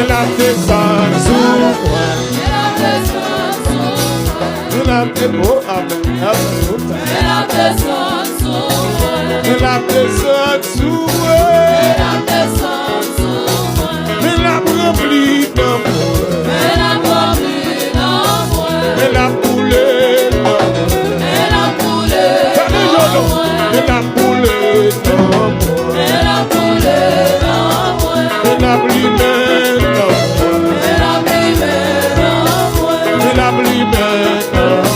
Elle a descendu sous moi. Elle a descendu sous moi. Elle a descendu sous moi. Elle a descendu sous moi. Elle a rempli d'amour. Elle a rempli d'amour. Elle a coulé d'amour. Elle a coulé d'amour. Elle a coulé d'amour. Elle a coulé d'amour. Elle a brimé d'amour. Elle a brimé d'amour. Elle a brimé d'amour.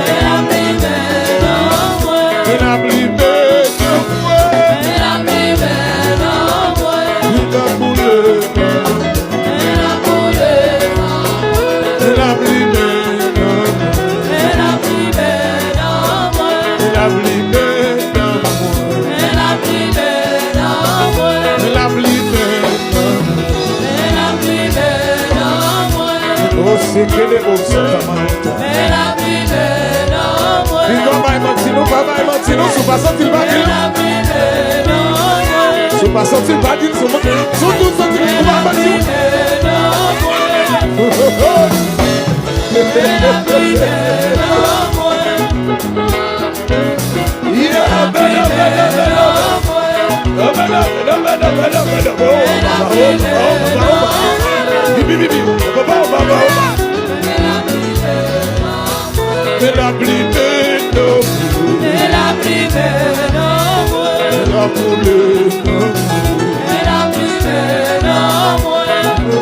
Elle a brimé d'amour. Elle a brimé d'amour. Elle a brimé d'amour. Elle a coulé d'amour. Elle a coulé d'amour. Elle a brimé d'amour. Elle a brimé d'amour. Elle a brimé d'amour. Elle a brimé d'amour. Elle a brimé d'amour. Oh, c'est que les beaux sont à matin. Elle a brimé d'amour. Il doit pas mentir, nous pas mentir, nous sous pas sortir le badil. Elle a brimé d'amour. Sous pas sortir le badil, sous tout sortir, nous pas mentir. Elle a brimé d'amour. Il a brimé Elle a brimé d'amour. Elle a brimé d'amour. Elle a coulé d'amour. Elle a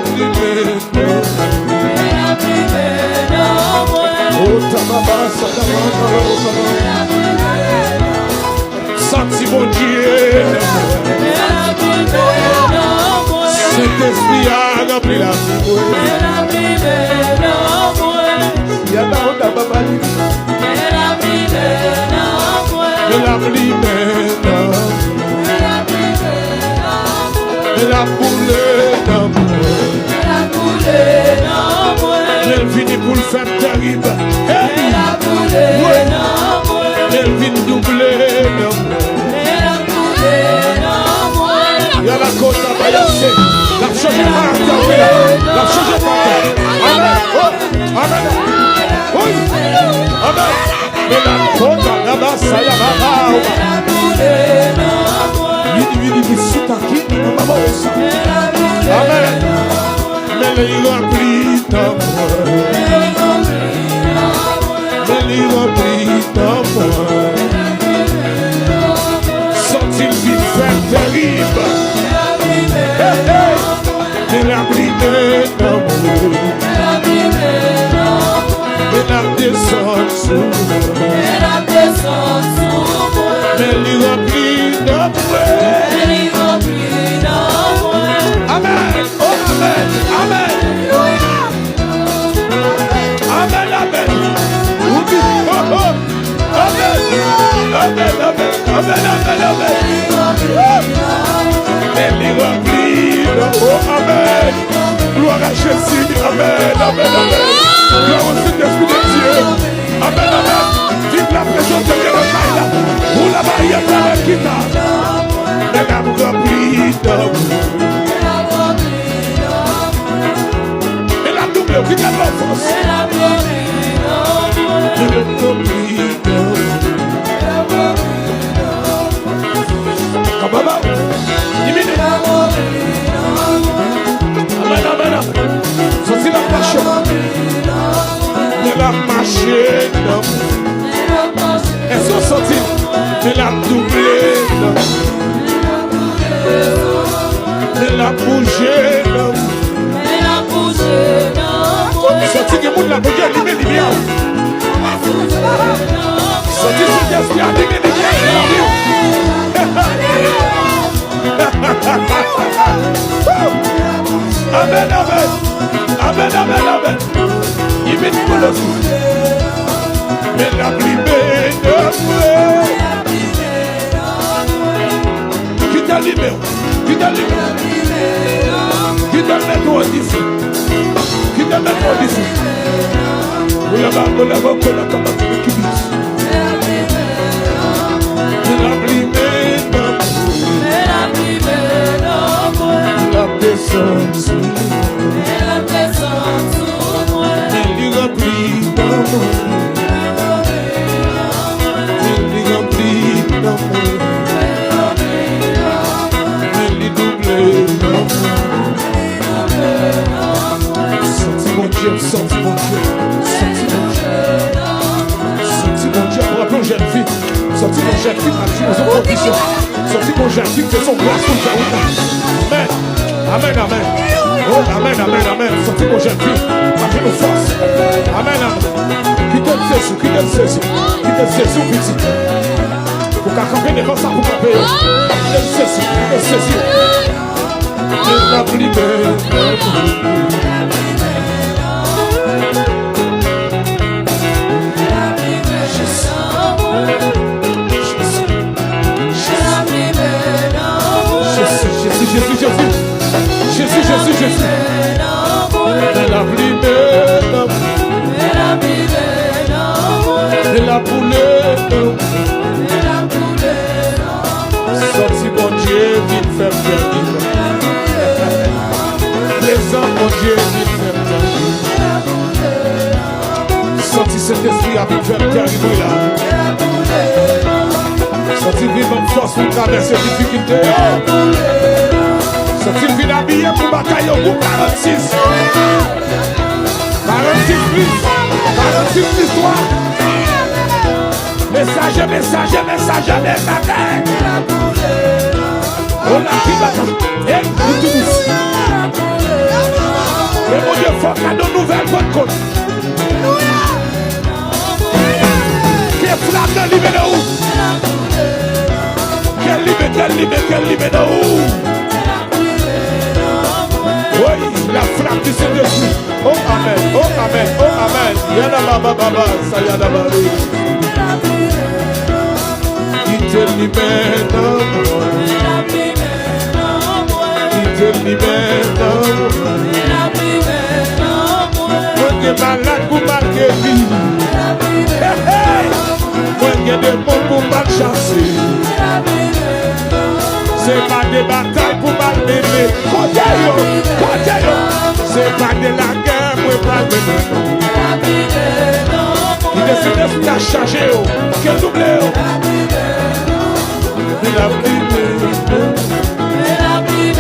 brimé d'amour. Elle a brimé d'amour. Oh, tababasa, senti mon Dieu. Elle a brimé d'amour. Cet esprit a rempli la vie. Elle a brimé d'amour. Elle a brimé d'amour. Elle a brimé d'amour. Elle a coulé d'amour. Elle a coulé d'amour. Elle finit pour le faire terrible. Elle a coulé d'amour. Elle vient doubler d'amour. Elle a coulé d'amour. Il y a la côte à Bayassé. La changé par la changé par Amen. Amen. Oui. Amen. Mais la côte à la basse, Amen. Mais les remplis d'amour. Mais les remplis d'amour. Sont-ils vite faire terrible? Elle a brimé d'amour. Elle a descendu sous moi. Elle a descendu sous moi. Mais les remplis d'amour. Amen. Oh, amen. Amen. Amen. Amen. Oh, oh. Amen. Amen. Amen. Amen. Amen. Mais les remplis d'amour. Amen. Gloire à Jésus. Amen. Amen. Amen. Gloire au Saint-Esprit de Dieu. Amen. Amen. Vive la présence de Dieu. Où la barrière de la quitte. Elle a rempli d'amour. Elle a doublé, qui t'a l'enfance. Elle a rempli d'amour. Elle a rempli d'amour. Kababa. Dimine. Amen, amen, amen. Sorti la marche. Elle a marché d'amour. Elles sont sorties. Elle a doublé d'amour. Elle a bougé d'amour. Elle a bougé d'amour. Sorti du monde la bougé, elle est bien. Sorti du Saint-Esprit, elle est bien. Amen, amen. Amen, amen, amen. Il met tout le sou. Mais la brimé d'amour. Qui t'a libéré? Qui t'a libéré? Qui t'a mis toi d'ici? Qui t'a mis toi d'ici? Vous l'avez encore la capacité qui dit. La brimé d'amour. La descente. Mais lui remplit d'amour. Mais lui remplit d'amour. Mais lui double d'amour. Senti mon Dieu, senti mon Dieu, senti mon Dieu. Senti mon Dieu, pour appeler une jeune fille. Senti mon jeune fille, ma fille, aux conditions. Senti mon jeune fille, fait son grâce pour le faire. Amen. Amen, amen. Oh, amen, amen, amen. Senti mon jeune fille, ma fille nous force. Amen, amen. Qui donne Jésus, qui donne Jésus, qui donne Jésus, petit. Pour qu'à camper devant ça, pour camper. Qui donne Jésus, qui donne Jésus. Et la plus belle. Jésus. Elle a pris elle a boulé. Sorti mon Dieu, vite fait bien. Présent mon Dieu, vite fait bien. Sorti cet esprit a vite fait bien. Sorti vivre en force pour traverser les difficultés. Sorti vite habillé pour batailler au bout 46. 46 plus 3. Message. On a pris bataille. Et tout douce. Et mon Dieu, faut qu'à nos nouvelles bonnes côtes. Qui est flamme de libéré où? Quel libéré de où? Oui, la flamme du Saint-Esprit. Oh amen, oh amen, oh amen. Yana baba, sayana baba. Il te libère d'amour. Il te libère d'amour. Moi qui est malade pour mal guérir. Moi qui est des mots pour mal chasser. C'est pas des batailles pour mal aimer. Côté yo. C'est pas de la guerre pour mal aimer. Il décide de la charger. Quel doublé. Il a privé. Elle a pris